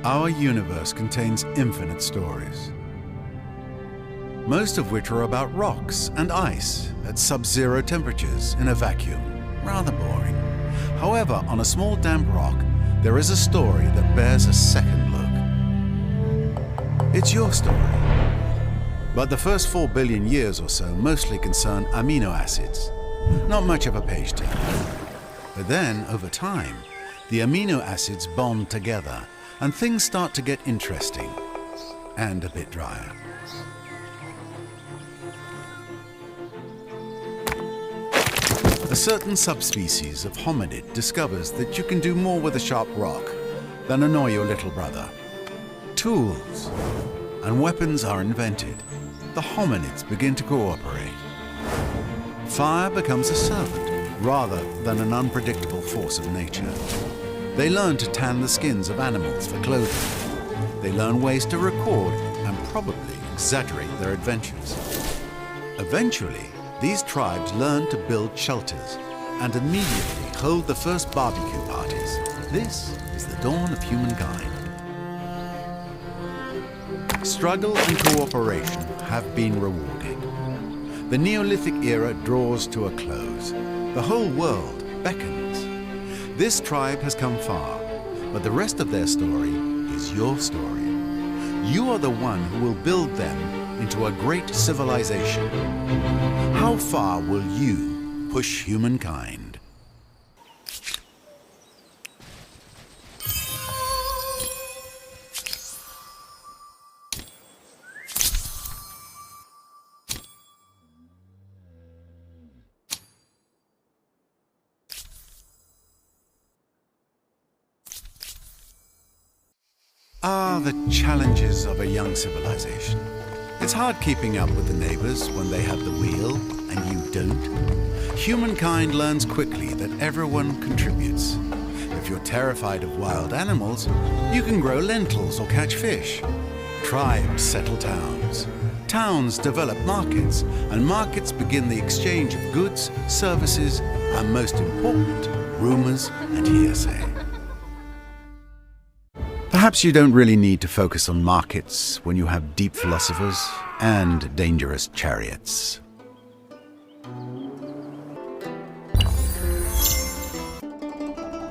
Our universe contains infinite stories, most of which are about rocks and ice at sub-zero temperatures in a vacuum. Rather boring. However, on a small damp rock, there is a story that bears a second look. It's your story. But the first 4 billion years or so mostly concern amino acids. Not much of a page turner. But then, over time, the amino acids bond together and things start to get interesting and a bit drier. A certain subspecies of hominid discovers that you can do more with a sharp rock than annoy your little brother. Tools and weapons are invented. The hominids begin to cooperate. Fire becomes a servant rather than an unpredictable force of nature. They learn to tan the skins of animals for clothing. They learn ways to record and probably exaggerate their adventures. Eventually, these tribes learn to build shelters and immediately hold the first barbecue parties. This is the dawn of humankind. Struggle and cooperation have been rewarded. The Neolithic era draws to a close. The whole world beckons. This tribe has come far, but the rest of their story is your story. You are the one who will build them into a great civilization. How far will you push humankind? The challenges of a young civilization. It's hard keeping up with the neighbors when they have the wheel and you don't. Humankind learns quickly that everyone contributes. If you're terrified of wild animals, you can grow lentils or catch fish. Tribes settle towns. Towns develop markets, and markets begin the exchange of goods, services, and most important, rumors and hearsay. Perhaps you don't really need to focus on markets when you have deep philosophers and dangerous chariots.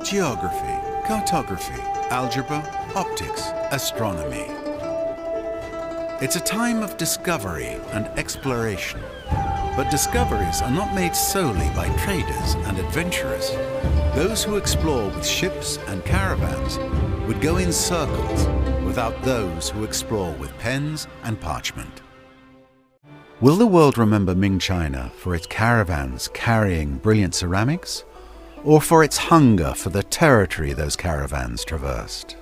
Geography, cartography, algebra, optics, astronomy. It's a time of discovery and exploration. But discoveries are not made solely by traders and adventurers. Those who explore with ships and caravans would go in circles without those who explore with pens and parchment. Will the world remember Ming China for its caravans carrying brilliant ceramics, or for its hunger for the territory those caravans traversed?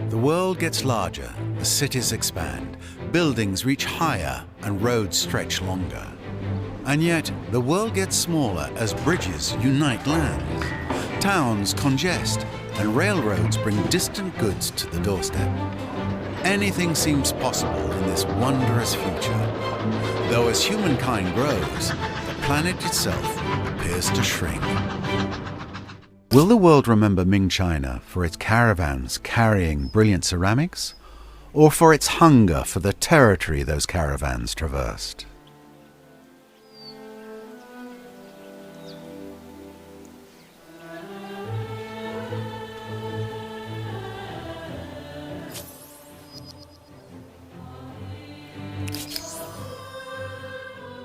The world gets larger, the cities expand, buildings reach higher, and roads stretch longer. And yet, the world gets smaller as bridges unite lands. Towns congest, and railroads bring distant goods to the doorstep. Anything seems possible in this wondrous future. Though as humankind grows, the planet itself appears to shrink. Will the world remember Ming China for its caravans carrying brilliant ceramics, or for its hunger for the territory those caravans traversed?